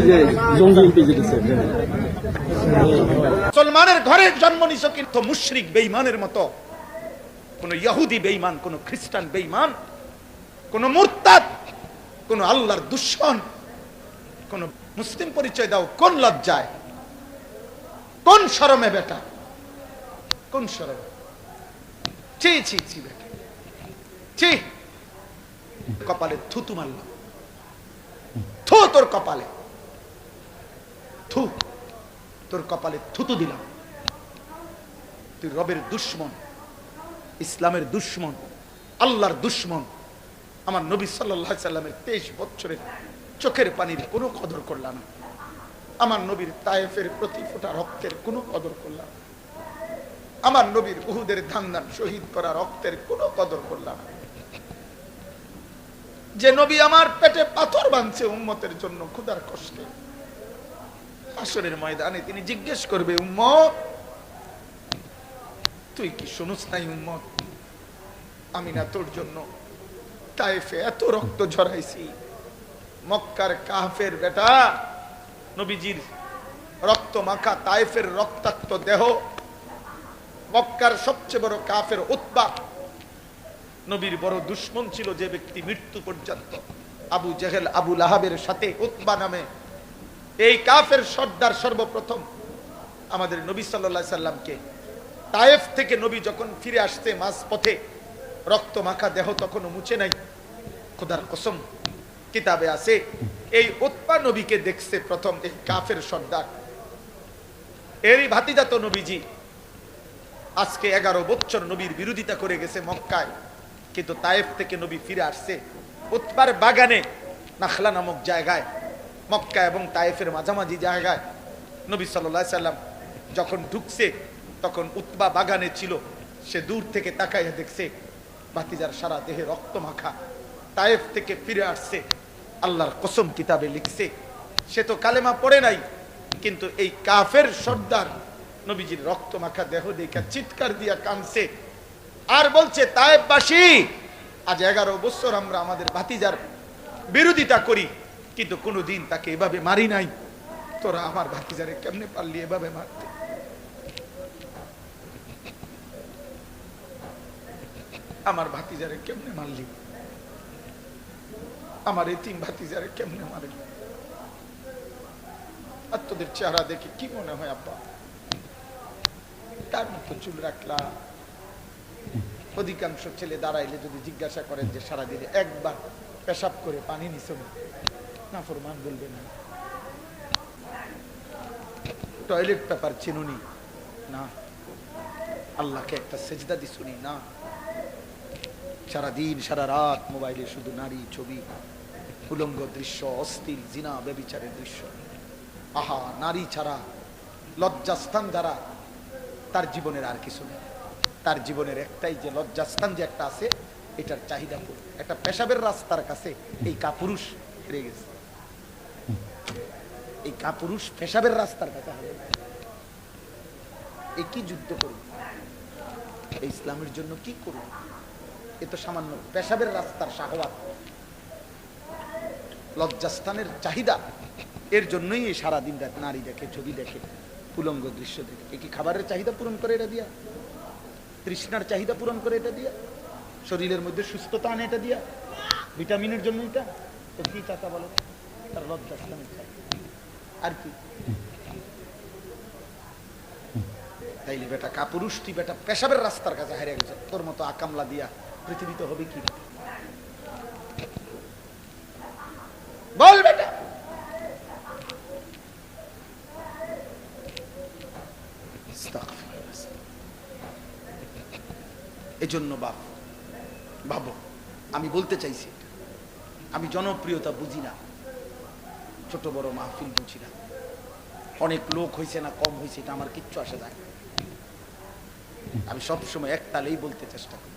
যে জঙ্গি এমপি জিতেছে, মুসলমানের ঘরে জন্ম নিছো কিন্তু মুশরিক বেঈমানের মতো, কোন ইহুদি বেঈমান, কোন খ্রিস্টান বেঈমান, কোন মুরতাদ, কোন আল্লাহর দুশমন, কোন মুসলিম পরিচয় দাও কোন লজ্জায়, কোন শরমে বেটা, কোন শরমে? ছি ছি ছি বেটা, ছি। কপালে থুতু মারলাম, থু তোর কপালে, থু তোর কপালে থুতু দিলাম। তুই রবের দুশমন, ইসলামের দুশমন, আল্লাহর দুশমন। আমার নবী সাল্লাল্লাহু আলাইহি সাল্লামের 23 বছরের চোখের পানির কোনো কদর করলা না। আমার নবীর তায়েফের প্রতি ফোঁটা রক্তের কোনো কদর করলা না। আমার নবীর উহুদের ধান্দান শহীদ করা রক্তের কোনো কদর করলা না। যে নবী আমার পেটে পাথর বাঁধছে উম্মতের জন্য ক্ষুধার কষ্টে, হাসরের ময়দানে তিনি জিজ্ঞেস করবে, উম্মত তুই কি শুনুস নাই? উম্মত আমি না তোর জন্য তায়েফে এত রক্ত ঝরাইছি। মক্কার কাফের বেটা, নবীজির রক্ত মাখা তায়েফের রক্তাক্ত দেহ, মক্কার সবচেয়ে বড় কাফের উতবা, নবীর বড় দুশমন ছিল যে ব্যক্তি মৃত্যু পর্যন্ত আবু জেহেল আবু লাহাবের সাথে উতবা নামে এই কাফের সর্দার সর্বপ্রথম আমাদের নবী সাল্লাল্লাহু আলাইহি সাল্লামকে তায়েফ থেকে নবী যখন ফিরে আসতে মাঝ পথে রক্ত মাখা দেহ তখনও মুছে নাই। খোদার কসম কিতাবে আছে এই উতবা নবীকে দেখছে প্রথম এই কাফের সর্দার। এরই ভাতিজা তো নবীজি আজকে 11 বছর নবীর বিরোধিতা করে গেছে মক্কায়, কিন্তু তায়েফ থেকে নবী ফিরে আসছে উতবার বাগানে নাখলা নামক জায়গায়, মক্কা এবং তায়েফের মাঝামাঝি জায়গায় নবী সাল্লাল্লাহু আলাইহি সাল্লাম যখন ঢুকছে তখন উতবা বাগানে ছিল। সে দূর থেকে তাকাইয়া দেখছে ভাতিজার সারা দেহে রক্ত মাখা, তায়েফ থেকে ফিরে আসছে। আল্লাহর কসম কিতাবে লিখছে সে তো কালেমা পড়ে নাই, কিন্তু এই কাফের সর্দার নবীজির রক্ত মাখা দেহ দেখা চিৎকার দিয়া কাঁদছে আর বলছে, তায়েফবাসী আজ 11 বছর আমরা আমাদের ভাতিজার বিরোধিতা করি, কিন্তু কোনোদিন তাকে এভাবে মারি নাই। তোরা আমার ভাতিজারে কেমনে পারলি এভাবে মারতে? আমার ভাতিজারে কেমনে মারলি? আমার এতিম ভাতিজারে কেমনে মারলি? আর তোদের চেহারা দেখে কি মনে হয় আব্বা? তার মতো চুল রাখলা। অধিকাংশ ছেলে দাঁড়াইলে যদি জিজ্ঞাসা করেন যে সারাদিনে একবার পেশাব করে পানি নিছ না, ফরমান বলবে না। টয়লেট পেপার চিনুনি না, আল্লাহকে একটা সেজদা দিছুনি না। সারাদিন সারা রাত মোবাইলে শুধু নারী ছবি, উলঙ্গ দৃশ্য, অশ্লীল জিনা ব্যভিচারের দৃশ্য। আহা, নারী ছাড়া লজ্জাস্থান যারা, তার জীবনের আর কিছু নেই। তার জীবনের একটাই যে লজ্জাস্থান যে একটা আছে, এটার চাহিদা পুরো। একটা পেশাবের রাস্তার কাছে এই কাপুরুষ হেরে গেছে। এই কাপুরুষ পেশাবের রাস্তার কাছে হবে। এই কি যুদ্ধ করুন, এই ইসলামের জন্য কি করুন? এ তো সামান্য পেশাবের রাস্তার শাহওয়াত, লজ্জাস্থানের চাহিদা। এর জন্যই এই সারাদিন রাত নারী দেখে, ছবি দেখে, উলঙ্গ দৃশ্য দেখে। এ কি খাবারের চাহিদা পূরণ করে এটা দিয়া? তৃষ্ণার চাহিদা পূরণ করে এটা দিয়া? শরীরের মধ্যে সুস্থতা আনে এটা দিয়া? ভিটামিনের জন্য এটা? তো কি চাচা বলো? তার লজ্জাস্থানের চাহিদা আর কি? তাইলে বেটা কাপুরুষ, তুই বেটা পেশাবের রাস্তার কাছে হারিয়ে গেছে। তোর মতো আকামলা দিয়া পৃথিবীতে হবে কি? বল বেটা। এজন্য বাবু আমি বলতে চাইছি, আমি জনপ্রিয়তা বুঝি না, ছোট বড় মাহফিল বুঝি না, অনেক লোক হয়েছে না কম হয়েছে এটা আমার কিচ্ছু আসে যায়। আমি সবসময় এক তালেই বলতে চেষ্টা করি।